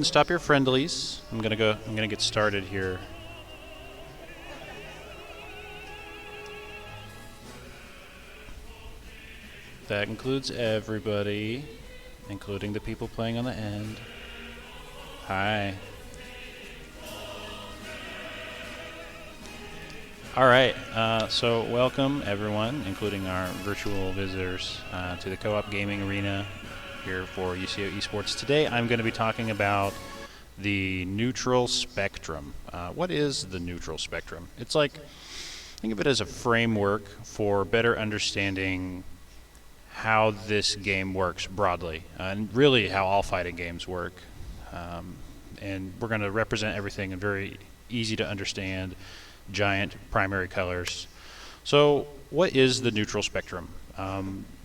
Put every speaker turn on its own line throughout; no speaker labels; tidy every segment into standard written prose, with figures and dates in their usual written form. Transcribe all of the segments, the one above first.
Stop your friendlies. I'm gonna get started here. That includes everybody, including the people playing on the end. Hi. Alright, so welcome everyone, including our virtual visitors, to the Co-op Gaming Arena here for UCO Esports. Today I'm going to be talking about the neutral spectrum. What is the neutral spectrum? It's like, think of it as a framework for better understanding how this game works broadly, and really how all fighting games work. And we're going to represent everything in very easy to understand giant primary colors. So what is the neutral spectrum?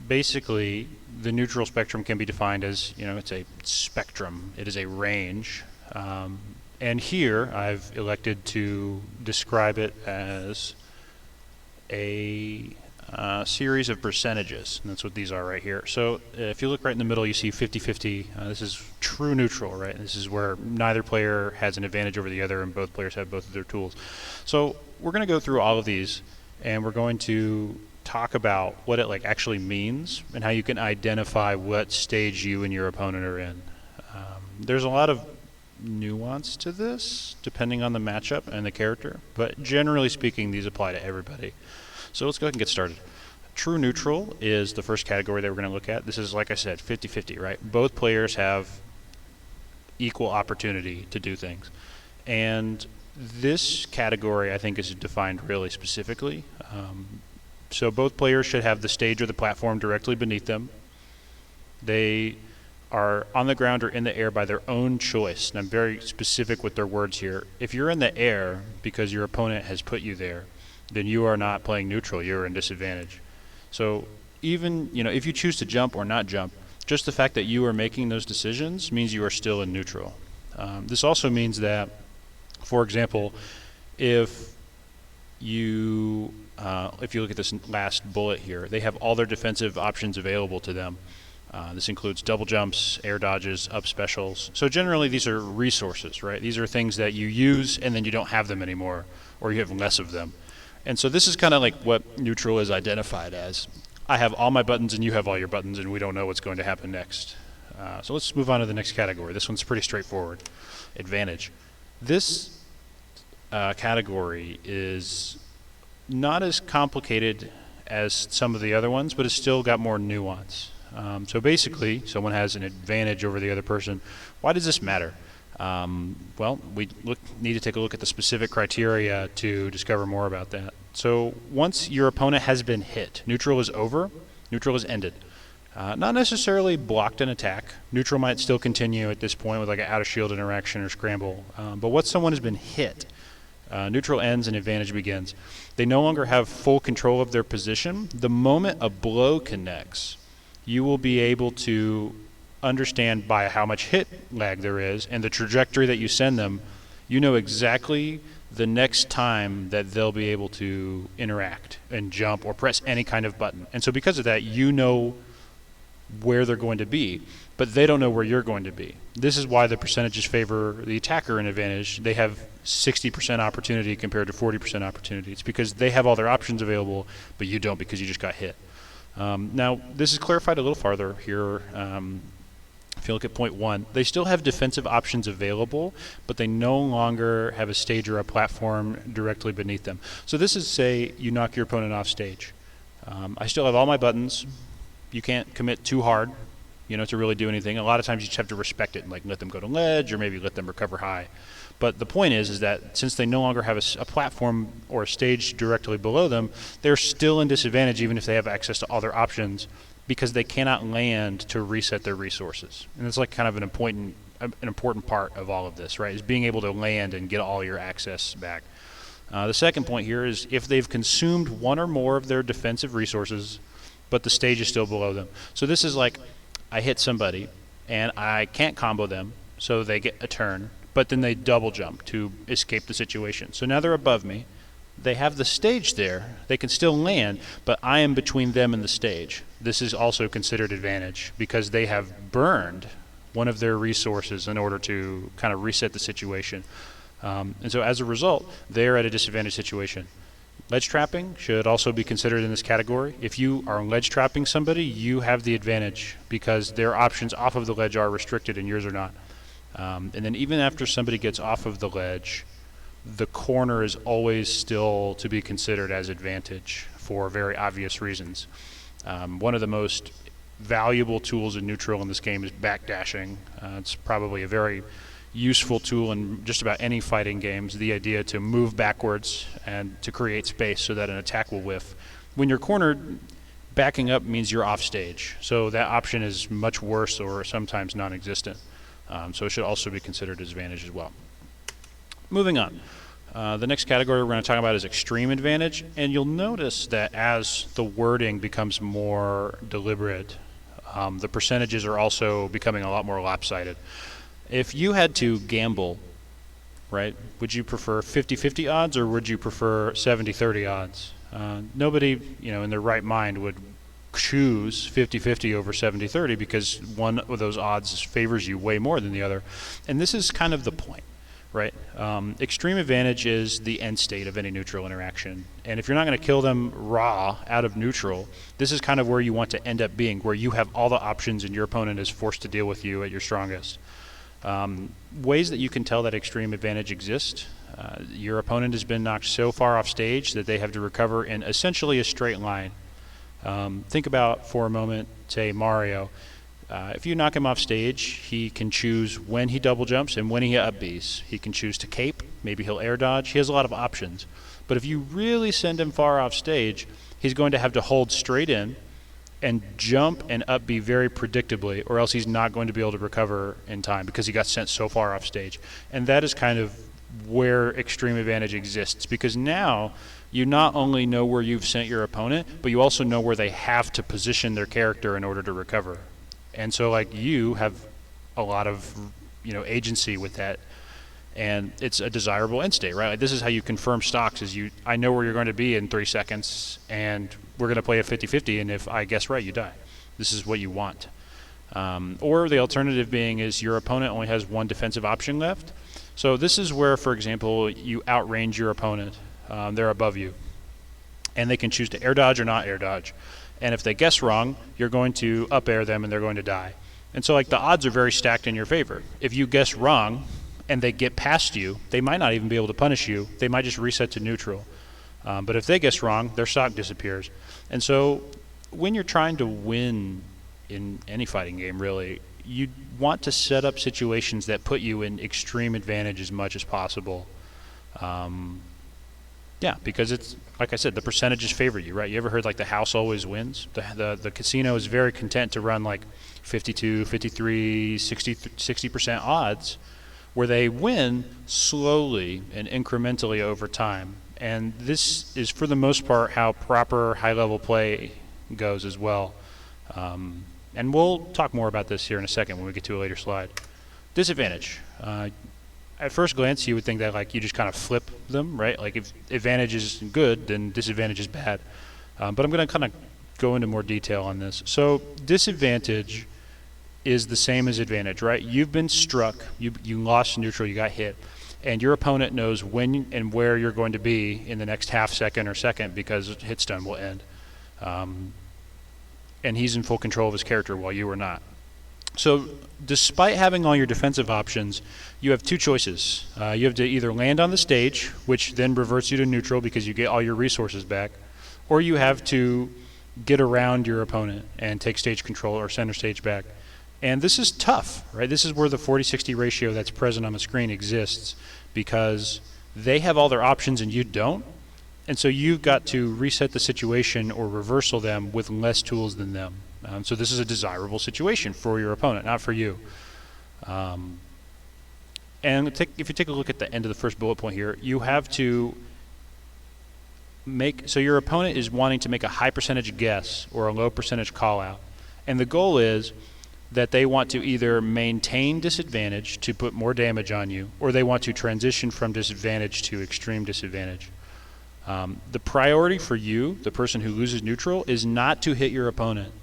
Basically, the neutral spectrum can be defined as, it's a spectrum. It is a range. And here I've elected to describe it as a series of percentages, and that's what these are right here. So if you look right in the middle, you see 50-50. This is true neutral, right? This is where neither player has an advantage over the other and both players have both of their tools. So we're going to go through all of these, and we're going to talk about what it actually means and how you can identify what stage you and your opponent are in. There's a lot of nuance to this depending on the matchup and the character, but generally speaking, these apply to everybody. So let's go ahead and get started. True neutral is the first category that we're going to look at. This is, like I said, 50-50, right? Both players have equal opportunity to do things. And this category, I think, is defined really specifically. So both players should have the stage or the platform directly beneath them. They are on the ground or in the air by their own choice. And I'm very specific with their words here. If you're in the air because your opponent has put you there, then you are not playing neutral. You're in disadvantage. So even, if you choose to jump or not jump, just the fact that you are making those decisions means you are still in neutral. This also means that, for example, if you look at this last bullet here, they have all their defensive options available to them. This includes double jumps, air dodges, up specials. So generally these are resources, right? These are things that you use and then you don't have them anymore, or you have less of them. And so this is kind of like what neutral is identified as. I have all my buttons and you have all your buttons, and we don't know what's going to happen next. So let's move on to the next category. This one's pretty straightforward. Advantage. This category is not as complicated as some of the other ones, but it's still got more nuance. So basically, someone has an advantage over the other person. Why does this matter? Well, we need to take a look at the specific criteria to discover more about that. So once your opponent has been hit, neutral is over, neutral is ended. Not necessarily blocked an attack. Neutral might still continue at this point with an out-of-shield interaction or scramble. But once someone has been hit, neutral ends and advantage begins. They no longer have full control of their position. The moment a blow connects, you will be able to understand by how much hit lag there is and the trajectory that you send them. You know exactly the next time that they'll be able to interact and jump or press any kind of button. And so because of that, you know where they're going to be, but they don't know where you're going to be. This is why the percentages favor the attacker in advantage. They have 60% opportunity compared to 40% opportunity. It's because they have all their options available, but you don't because you just got hit. Now, this is clarified a little farther here. If you look at point 1, they still have defensive options available, but they no longer have a stage or a platform directly beneath them. So this is, say, you knock your opponent off stage. I still have all my buttons. You can't commit too hard, to really do anything. A lot of times you just have to respect it and let them go to ledge or maybe let them recover high. But the point is that since they no longer have a platform or a stage directly below them, they're still in disadvantage even if they have access to all their options, because they cannot land to reset their resources. And it's kind of an important part of all of this, right, is being able to land and get all your access back. The second point here is if they've consumed one or more of their defensive resources, but the stage is still below them. So this is I hit somebody, and I can't combo them, so they get a turn, but then they double jump to escape the situation. So now they're above me. They have the stage there. They can still land, but I am between them and the stage. This is also considered advantage because they have burned one of their resources in order to kind of reset the situation. And so as a result, they're at a disadvantaged situation. Ledge trapping should also be considered in this category. If you are ledge trapping somebody, you have the advantage because their options off of the ledge are restricted and yours are not. And then even after somebody gets off of the ledge, the corner is always still to be considered as advantage for very obvious reasons. One of the most valuable tools in neutral in this game is backdashing. It's probably a very useful tool in just about any fighting games, the idea to move backwards and to create space so that an attack will whiff. When you're cornered, backing up means you're off stage, so that option is much worse or sometimes non-existent. So it should also be considered as advantage as well. Moving on. The next category we're going to talk about is extreme advantage, and you'll notice that as the wording becomes more deliberate, the percentages are also becoming a lot more lopsided. If you had to gamble, right, would you prefer 50-50 odds or would you prefer 70-30 odds? Nobody, in their right mind would choose 50-50 over 70-30 because one of those odds favors you way more than the other. And this is kind of the point, right? Extreme advantage is the end state of any neutral interaction. And if you're not going to kill them raw out of neutral, this is kind of where you want to end up being, where you have all the options and your opponent is forced to deal with you at your strongest. Ways that you can tell that extreme advantage exists. Your opponent has been knocked so far off stage that they have to recover in essentially a straight line. Think about for a moment, say Mario. If you knock him off stage, he can choose when he double jumps and when he up Bs. He can choose to cape, maybe he'll air dodge. He has a lot of options. But if you really send him far off stage, he's going to have to hold straight in and jump and up B very predictably, or else he's not going to be able to recover in time because he got sent so far off stage. And that is kind of where extreme advantage exists, because now you not only know where you've sent your opponent, but you also know where they have to position their character in order to recover. And so you have a lot of agency with that, and it's a desirable end state, right? This is how you confirm stocks, is I know where you're going to be in 3 seconds, and we're going to play a 50-50, and if I guess right, you die. This is what you want. Or the alternative being is your opponent only has one defensive option left. So this is where, for example, you outrange your opponent. They're above you, and they can choose to air dodge or not air dodge. And if they guess wrong, you're going to up air them, and they're going to die. And so the odds are very stacked in your favor. If you guess wrong and they get past you, they might not even be able to punish you. They might just reset to neutral. But if they guess wrong, their stock disappears. And so when you're trying to win in any fighting game, really, you want to set up situations that put you in extreme advantage as much as possible. Because it's, like I said, the percentages favor you, right? You ever heard the house always wins? The casino is very content to run 52, 53, 60% odds, where they win slowly and incrementally over time. And this is, for the most part, how proper high-level play goes as well. And we'll talk more about this here in a second when we get to a later slide. Disadvantage. At first glance, you would think that you just kind of flip them, right? If advantage is good, then disadvantage is bad. But I'm going to kind of go into more detail on this. So disadvantage is the same as advantage, right? You've been struck, you lost neutral, you got hit, and your opponent knows when and where you're going to be in the next half second or second because hit stun will end. And he's in full control of his character while you are not. So despite having all your defensive options, you have two choices. You have to either land on the stage, which then reverts you to neutral because you get all your resources back, or you have to get around your opponent and take stage control or center stage back. And this is tough, right? This is where the 40-60 ratio that's present on the screen exists, because they have all their options and you don't. And so you've got to reset the situation or reversal them with less tools than them. So this is a desirable situation for your opponent, not for you. And if you take a look at the end of the first bullet point here, you have to so your opponent is wanting to make a high percentage guess or a low percentage call out. And the goal is that they want to either maintain disadvantage to put more damage on you, or they want to transition from disadvantage to extreme disadvantage. The priority for you, the person who loses neutral, is not to hit your opponent.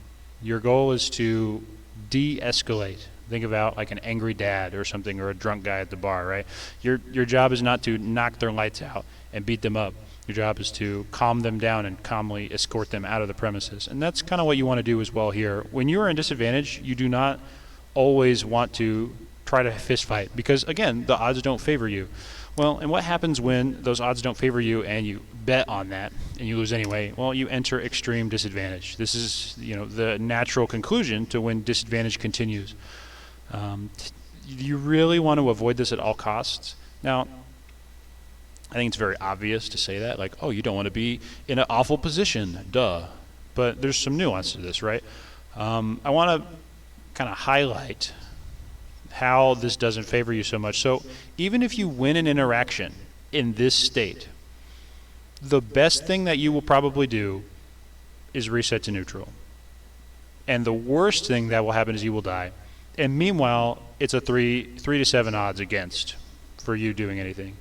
Your goal is to de-escalate Think about like an angry dad or something, or a drunk guy at the bar, right? Your job is not to knock their lights out and beat them up. Your job is to calm them down and calmly escort them out of the premises. And that's kind of what you want to do as well here. When you are in disadvantage, you do not always want to try to fist fight, because again, the odds don't favor you. Well, and what happens when those odds don't favor you and you bet on that and you lose anyway? Well, you enter extreme disadvantage. This is, the natural conclusion to when disadvantage continues. You really want to avoid this at all costs. Now, I think it's very obvious to say that, like, oh, you don't want to be in an awful position, duh. But there's some nuance to this, right? I want to kind of highlight how this doesn't favor you so much. So even if you win an interaction in this state, the best thing that you will probably do is reset to neutral. And the worst thing that will happen is you will die. And meanwhile, it's a 3 to 7 odds against for you doing anything.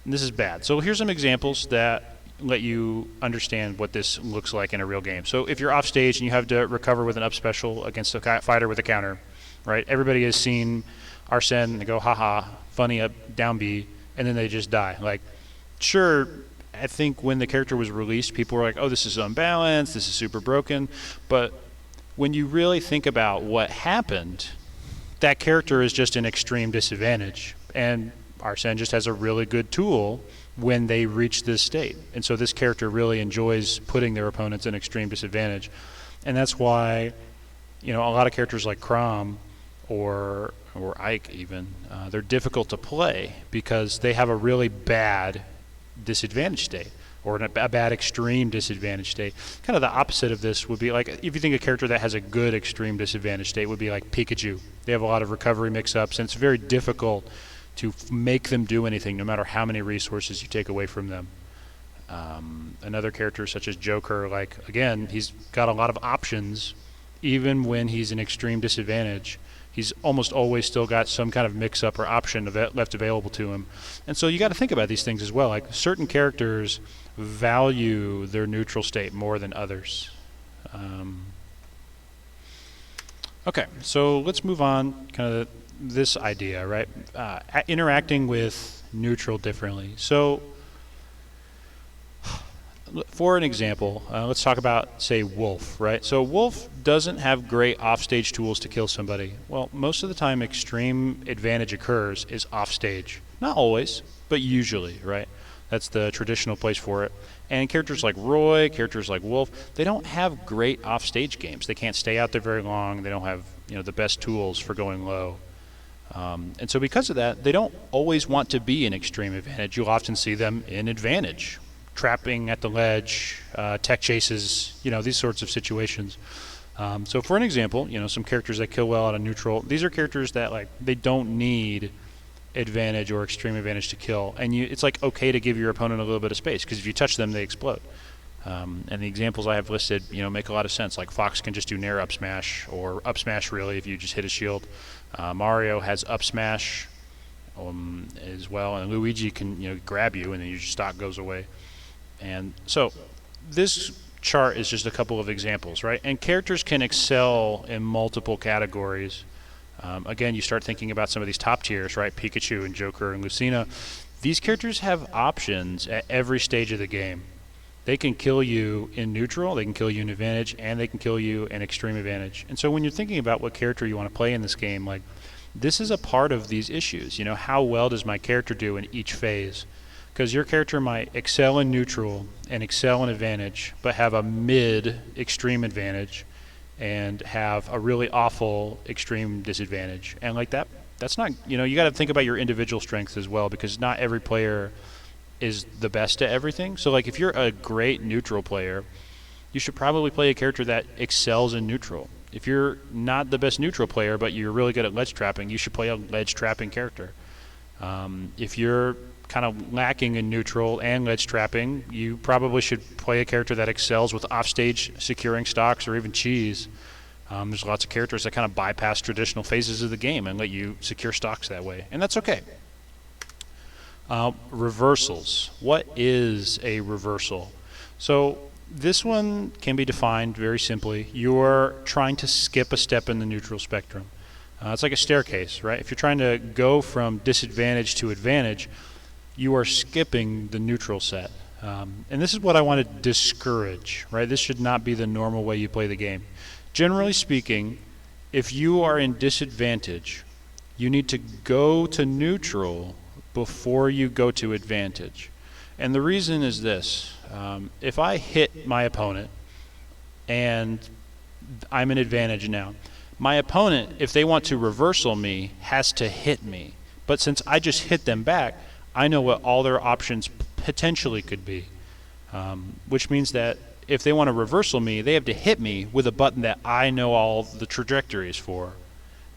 This is bad. So here's some examples that let you understand what this looks like in a real game. So if you're off stage and you have to recover with an up special against a fighter with a counter, right? Everybody has seen Arsene and they go, haha, funny up, down B, and then they just die. Like, sure, I think when the character was released, people were like, oh, this is unbalanced, this is super broken. But when you really think about what happened, that character is just an extreme disadvantage. And Arsene just has a really good tool when they reach this state. And so this character really enjoys putting their opponents in extreme disadvantage. And that's why, a lot of characters like Crom or Ike even, they're difficult to play because they have a really bad disadvantage state, or a bad extreme disadvantage state. Kind of the opposite of this would be like, if you think a character that has a good extreme disadvantage state would be like Pikachu. They have a lot of recovery mix-ups, and it's very difficult to make them do anything no matter how many resources you take away from them. Another character such as Joker, like, again, he's got a lot of options. Even when he's in extreme disadvantage, he's almost always still got some kind of mix-up or option left available to him. And so you got to think about these things as well. Like, certain characters value their neutral state more than others. Okay, so let's move on, kind of this idea, right? Interacting with neutral differently. So for an example, let's talk about, say, Wolf, right? So Wolf doesn't have great offstage tools to kill somebody. Well, most of the time extreme advantage occurs is offstage. Not always, but usually, right? That's the traditional place for it. And characters like Roy, characters like Wolf, they don't have great offstage games. They can't stay out there very long. They don't have, the best tools for going low. And so because of that, they don't always want to be in extreme advantage. You'll often see them in advantage, trapping at the ledge, tech chases, these sorts of situations. So for an example, some characters that kill well out of neutral, these are characters that, like, they don't need advantage or extreme advantage to kill. And it's like okay to give your opponent a little bit of space, because if you touch them, they explode. And the examples I have listed, make a lot of sense. Like Fox can just do nair up smash, or up smash really if you just hit a shield. Mario has up smash as well, and Luigi can grab you and then your stock goes away. And so this chart is just a couple of examples, right? And characters can excel in multiple categories. Again, you start thinking about some of these top tiers, right? Pikachu and Joker and Lucina. These characters have options at every stage of the game. They can kill you in neutral, they can kill you in advantage, and they can kill you in extreme advantage. And so when you're thinking about what character you want to play in this game, like, this is a part of these issues. How well does my character do in each phase? Because your character might excel in neutral and excel in advantage, but have a mid extreme advantage and have a really awful extreme disadvantage. And like that's not, you got to think about your individual strengths as well, because not every player is the best at everything. So like if you're a great neutral player, you should probably play a character that excels in neutral. If you're not the best neutral player, but you're really good at ledge trapping, you should play a ledge trapping character. If you're kind of lacking in neutral and ledge trapping, you probably should play a character that excels with offstage securing stocks or even cheese. There's lots of characters that kind of bypass traditional phases of the game and let you secure stocks that way, and that's okay. Reversals. What is a reversal? So This one can be defined very simply. You're trying to skip a step in the neutral spectrum. It's like a staircase, right? If you're trying to go from disadvantage to advantage, you are skipping the neutral set. And this is what I want to discourage, right? This should not be the normal way you play the game. Generally speaking, if you are in disadvantage, you need to go to neutral before you go to advantage. And the reason is this. If I hit my opponent and I'm in advantage now, my opponent, if they want to reversal me, has to hit me. But since I just hit them back, I know what all their options potentially could be, which means that if they want to reversal me, they have to hit me with a button that I know all the trajectories for.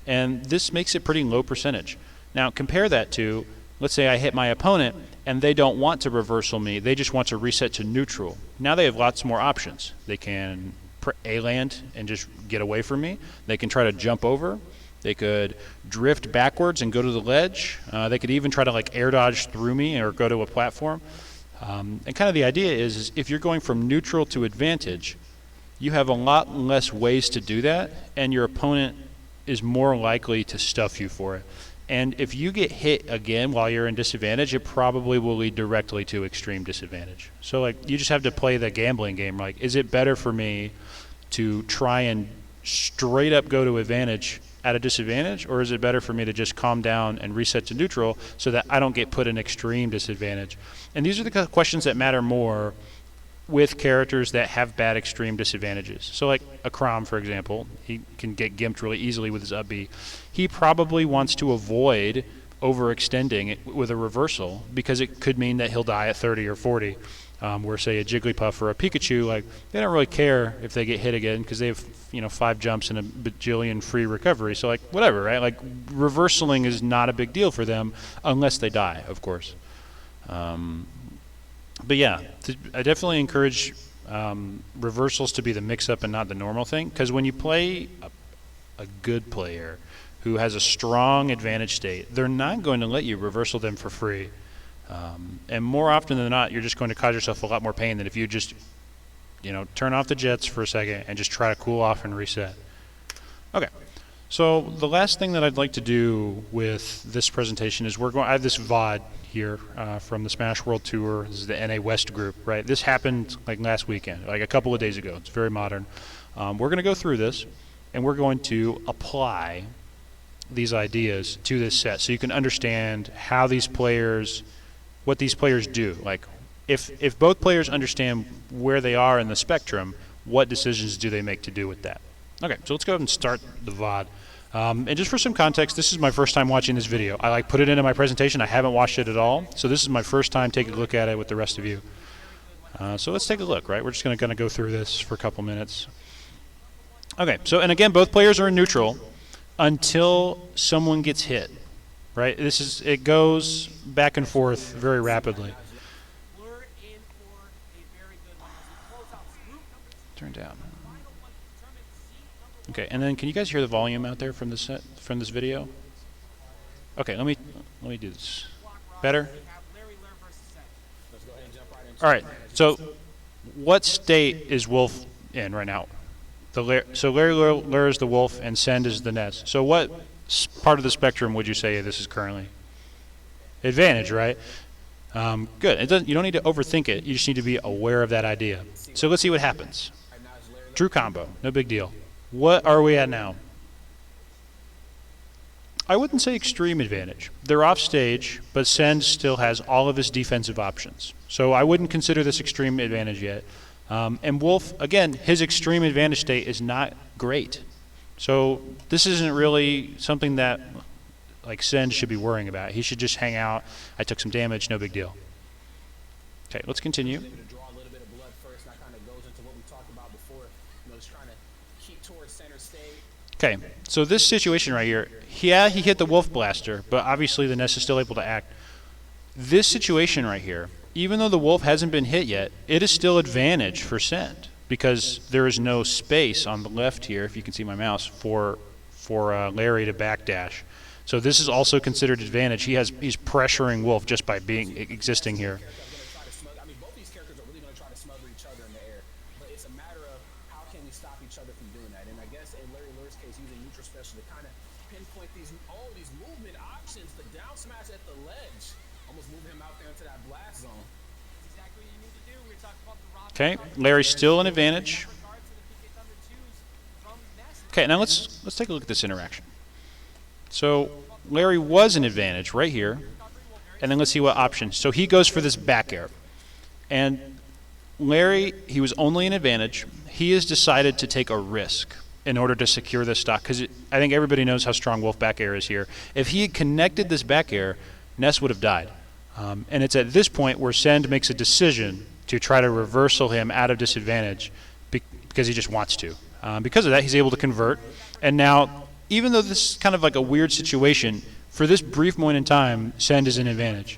And this makes it pretty low percentage. Now compare that to, let's say I hit my opponent and they don't want to reversal me, they just want to reset to neutral. Now they have lots more options. They can A-land and just get away from me. They can try to jump over. They could drift backwards and go to the ledge. They could even try to like air dodge through me or go to a platform. And kind of the idea is if you're going from neutral to advantage, you have a lot less ways to do that, and your opponent is more likely to stuff you for it. And if you get hit again while you're in disadvantage, it probably will lead directly to extreme disadvantage. So like you just have to play the gambling game. Like, is it better for me to try and straight up go to advantage at a disadvantage, or is it better for me to just calm down and reset to neutral so that I don't get put in extreme disadvantage? And these are the questions that matter more with characters that have bad extreme disadvantages. So like a Crom, for example, he can get gimped really easily with his up B. He probably wants to avoid overextending it with a reversal because it could mean that he'll die at 30 or 40. Where say a Jigglypuff or a Pikachu, like they don't really care if they get hit again because they have 5 jumps and a bajillion free recovery. So like whatever, right? Like reversaling is not a big deal for them unless they die, of course. But yeah, I definitely encourage reversals to be the mix-up and not the normal thing, because when you play a good player who has a strong advantage state, they're not going to let you reversal them for free. And more often than not, you're just going to cause yourself a lot more pain than if you just, turn off the jets for a second and just try to cool off and reset. Okay, so the last thing that I'd like to do with this presentation is I have this VOD here from the Smash World Tour. This is the NA West group, right? This happened like last weekend, like a couple of days ago. It's very modern. We're going to go through this, and we're going to apply these ideas to this set so you can understand how what these players do. Like, if both players understand where they are in the spectrum, what decisions do they make to do with that? Okay, so let's go ahead and start the VOD. And just for some context, this is my first time watching this video. I put it into my presentation. I haven't watched it at all, so this is my first time taking a look at it with the rest of you. So let's take a look, right? We're just going to go through this for a couple minutes. Okay, so and again, both players are in neutral until someone gets hit, right? It goes back and forth very rapidly. Turn down. Okay, and then can you guys hear the volume out there from this video? Okay, let me do this. Better? All right. So, what state is Wolf in right now? So Larry Lure is the Wolf and Send is the Ness. So what part of the spectrum would you say this is currently? Advantage, right? Good. You don't need to overthink it. You just need to be aware of that idea. So let's see what happens. True combo, no big deal. What are we at now? I wouldn't say extreme advantage. They're off stage, but Send still has all of his defensive options. So I wouldn't consider this extreme advantage yet. And Wolf, again, his extreme advantage state is not great. So this isn't really something that like Send should be worrying about. He should just hang out. I took some damage, no big deal. Okay, let's continue. Okay, so this situation right here, he hit the Wolf Blaster, but obviously the Ness is still able to act. This situation right here, even though the Wolf hasn't been hit yet, it is still advantage for Send because there is no space on the left here, if you can see my mouse, for Larry to backdash. So this is also considered advantage. He's pressuring Wolf just by existing here. Okay, Larry's still in advantage. Okay, now let's take a look at this interaction. So Larry was in advantage right here, and then let's see what options. So he goes for this back air, and Larry, he was only in advantage. He has decided to take a risk in order to secure this stock, because I think everybody knows how strong Wolf back air is here. If he had connected this back air, Ness would have died. And it's at this point where Send makes a decision to try to reversal him out of disadvantage because he just wants to. Because of that, he's able to convert. And now, even though this is kind of like a weird situation, for this brief moment in time, Send is in advantage.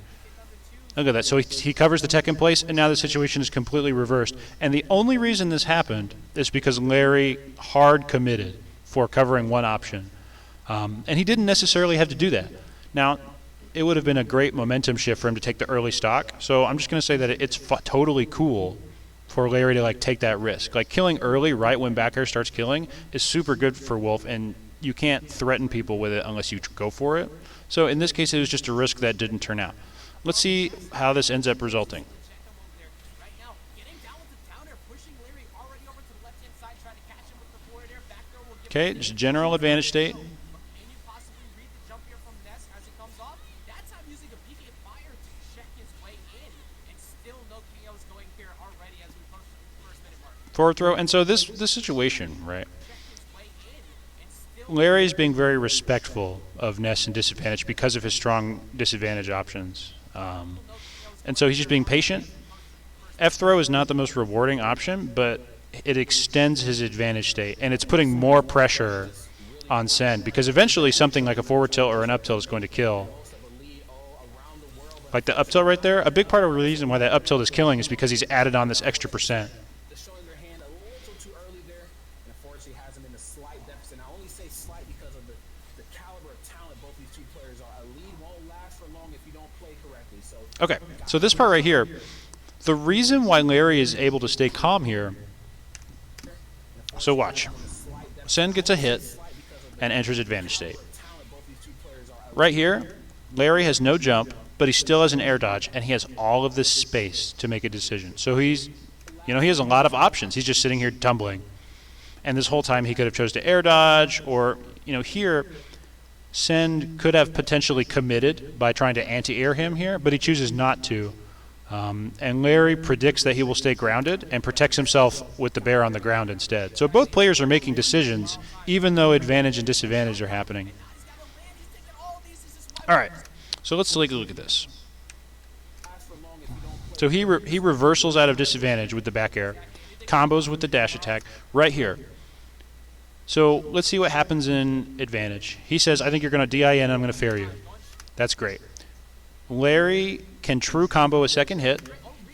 Look at that. So he covers the tech in place, and now the situation is completely reversed. And the only reason this happened is because Larry hard committed for covering one option. And he didn't necessarily have to do that. Now, it would have been a great momentum shift for him to take the early stock. So I'm just going to say that it's totally cool for Larry to take that risk. Killing early right when back air starts killing is super good for Wolf, and you can't threaten people with it unless you go for it. So in this case, it was just a risk that didn't turn out. Let's see how this ends up resulting. Okay, just general advantage state. Forward throw, and so this situation, right? Larry is being very respectful of Ness and disadvantage because of his strong disadvantage options. And so he's just being patient. F-throw is not the most rewarding option, but it extends his advantage state, and it's putting more pressure on Send, because eventually something like a forward tilt or an up tilt is going to kill. Like the up tilt right there, a big part of the reason why that up tilt is killing is because he's added on this extra %. Okay, so this part right here, the reason why Larry is able to stay calm here, so watch. Send gets a hit and enters advantage state. Right here, Larry has no jump, but he still has an air dodge, and he has all of this space to make a decision. So he has a lot of options. He's just sitting here tumbling. And this whole time he could have chose to air dodge, or, here, Send could have potentially committed by trying to anti-air him here, but he chooses not to. And Larry predicts that he will stay grounded and protects himself with the bear on the ground instead. So both players are making decisions, even though advantage and disadvantage are happening. All right, so let's take a look at this. So he reversals out of disadvantage with the back air, combos with the dash attack right here. So let's see what happens in advantage. He says, I think you're going to DIN, I'm going to fair you. That's great. Larry can true combo a second hit,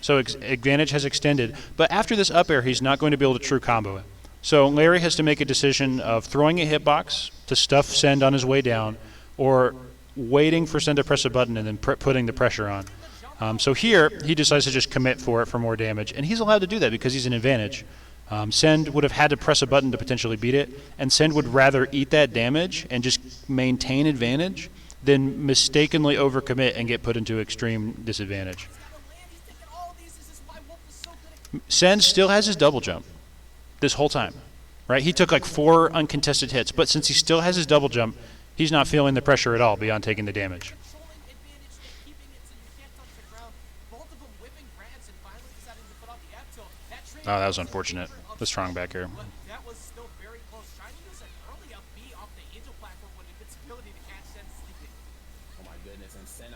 so advantage has extended. But after this up air, he's not going to be able to true combo it. So Larry has to make a decision of throwing a hitbox to stuff Send on his way down, or waiting for Send to press a button and then putting the pressure on. So here, he decides to just commit for it for more damage, and he's allowed to do that because he's in advantage. Send would have had to press a button to potentially beat it, and Send would rather eat that damage and just maintain advantage than mistakenly overcommit and get put into extreme disadvantage. Send still has his double jump this whole time, right? He took 4 uncontested hits, but since he still has his double jump, he's not feeling the pressure at all beyond taking the damage. Oh, that was unfortunate. The strong back air.
That was still very close. Trying to use an early up B off the Angel platform with invincibility to catch Send sleeping. Oh my goodness, and Send,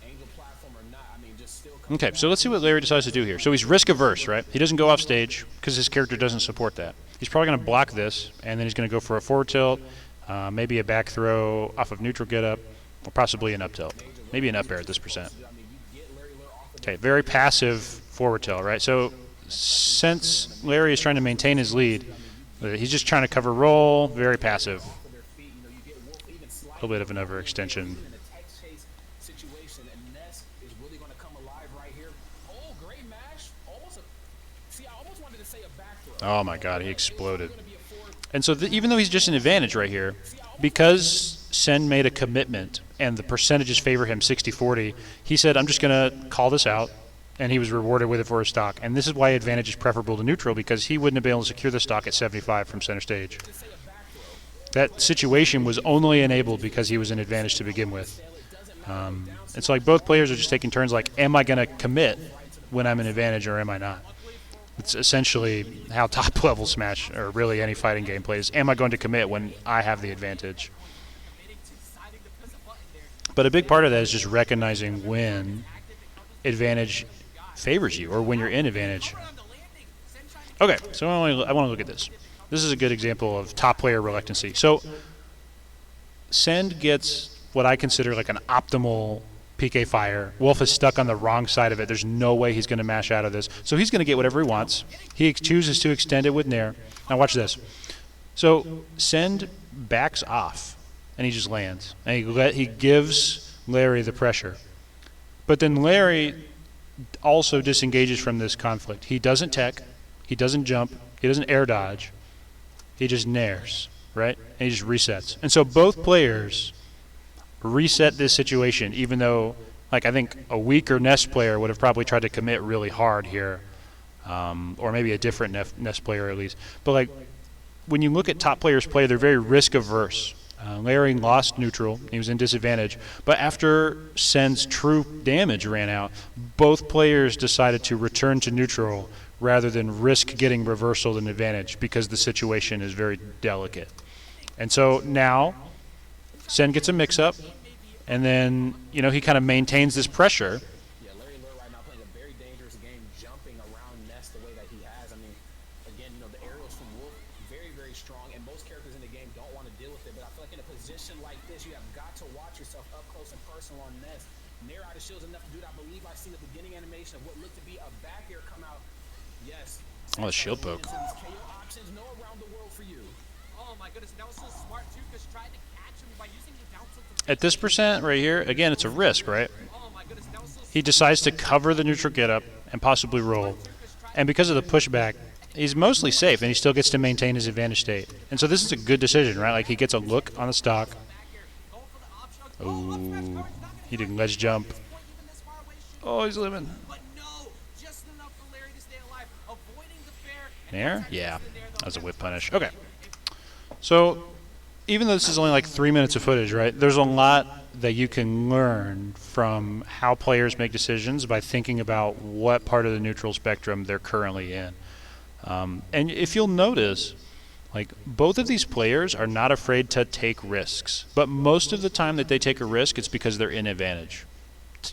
Angel platform or not, just still.
Okay, so let's see what Larry decides to do here. So he's risk averse, right? He doesn't go off stage because his character doesn't support that. He's probably going to block this, and then he's going to go for a forward tilt, maybe a back throw off of neutral getup, or possibly an up tilt. Maybe an up air at this %. Okay, very passive forward tilt, right? So since Larry is trying to maintain his lead, he's just trying to cover roll, very passive. A little bit of an overextension. Oh my God, he exploded. And so even though he's just an advantage right here, because Sen made a commitment and the percentages favor him 60-40, he said, I'm just going to call this out, and he was rewarded with it for his stock. And this is why advantage is preferable to neutral, because he wouldn't have been able to secure the stock at 75 from center stage. That situation was only enabled because he was in advantage to begin with. It's like both players are just taking turns like, am I going to commit when I'm in advantage or am I not? It's essentially how top-level Smash, or really any fighting game plays. Am I going to commit when I have the advantage? But a big part of that is just recognizing when advantage favors you or when you're in advantage. Okay, so I want to look at this. This is a good example of top player reluctancy. So Send gets what I consider like an optimal PK fire. Wolf is stuck on the wrong side of it. There's no way he's going to mash out of this. So he's going to get whatever he wants. He chooses to extend it with Nair. Now watch this. So Send backs off, and he just lands. And he gives Larry the pressure. But then Larry also disengages from this conflict. He doesn't tech. He doesn't jump. He doesn't air dodge. He just nairs, right? And he just resets. And so both players reset this situation, even though, like, I think a weaker Nest player would have probably tried to commit really hard here, or maybe a different Nest player at least. But, like, when you look at top players play, they're very risk-averse. Larry lost neutral. He was in disadvantage. But after Sen's true damage ran out, both players decided to return to neutral rather than risk getting reversal in advantage because the situation is very delicate. And so now Sen gets a mix-up, and then, you know, he kind of maintains this pressure.
Yeah, Larry Lure right now playing a very dangerous game, jumping around Nest the way that he has. I mean, again, you know, the aerials from Wolf, very, very strong, and most characters in the game don't want to deal with it, but I feel like in a position like this, you have got to watch yourself up close and personal on Nest. Nair out of shields enough to do that. I believe I see the beginning animation of what looked to be a back air come out. Yes.
Oh, the shield poke.
KO options, no around the world for you. Oh my goodness, that was so smart too, because tried to catch him by using the down tilt.
At this percent right here, again, it's a risk, right? He decides to cover the neutral get-up and possibly roll. And because of the pushback, he's mostly safe, and he still gets to maintain his advantage state. And so this is a good decision, right? Like, he gets a look on the stock. Oh, he did ledge jump. Oh, he's living. Nair? Yeah, that was a whip punish. Okay. So even though this is only like 3 minutes of footage, right, there's a lot that you can learn from how players make decisions by thinking about what part of the neutral spectrum they're currently in. And if you'll notice, like, both of these players are not afraid to take risks. But most of the time that they take a risk, it's because they're in advantage.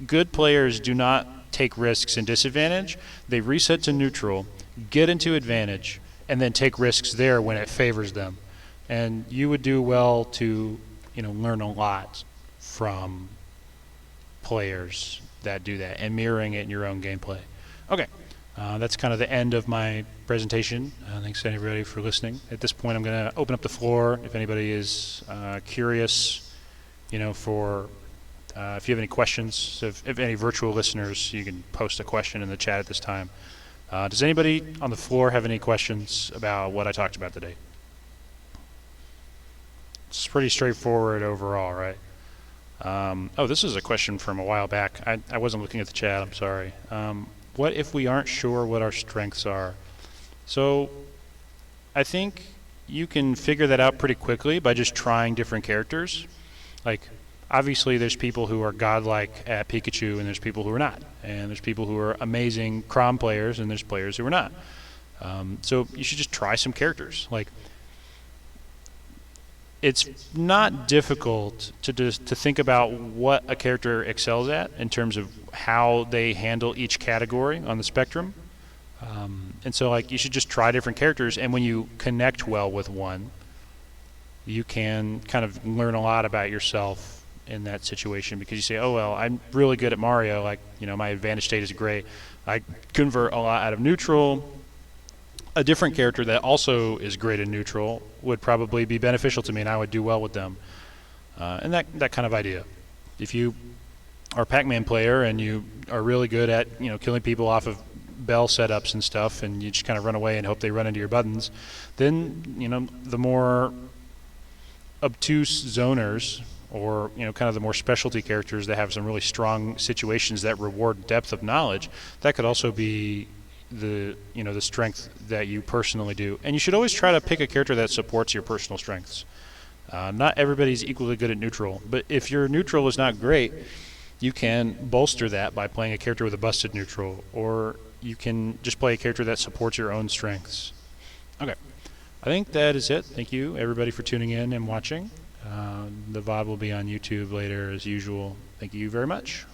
Good players do not take risks in disadvantage. They reset to neutral, get into advantage, and then take risks there when it favors them. And you would do well to, you know, learn a lot from players that do that and mirroring it in your own gameplay. Okay, that's kind of the end of my presentation. Thanks to everybody for listening. At this point, I'm going to open up the floor if anybody is curious, you know, for if you have any questions. So if any virtual listeners, you can post a question in the chat at this time. Does anybody on the floor have any questions about what I talked about today? It's pretty straightforward overall, right? Oh, this is a question from a while back. I wasn't looking at the chat, I'm sorry. What if we aren't sure what our strengths are? So I think you can figure that out pretty quickly by just trying different characters. Like, obviously there's people who are godlike at Pikachu, and there's people who are not. And there's people who are amazing Chrom players, and there's players who are not. So you should just try some characters. Like, it's not difficult to think about what a character excels at in terms of how they handle each category on the spectrum. And so, like, you should just try different characters, and when you connect well with one, you can kind of learn a lot about yourself in that situation, because you say, oh, well, I'm really good at Mario, like, you know, my advantage state is great. I convert a lot out of neutral. A different character that also is great in neutral would probably be beneficial to me, and I would do well with them. And that kind of idea. If you are a Pac-Man player and you are really good at, you know, killing people off of bell setups and stuff, and you just kind of run away and hope they run into your buttons, then, you know, the more obtuse zoners, or kind of the more specialty characters that have some really strong situations that reward depth of knowledge, that could also be the strength that you personally do. And you should always try to pick a character that supports your personal strengths. Not everybody's equally good at neutral, but if your neutral is not great, you can bolster that by playing a character with a busted neutral, or you can just play a character that supports your own strengths. Okay, I think that is it. Thank you, everybody, for tuning in and watching. The VOD will be on YouTube later as usual. Thank you very much.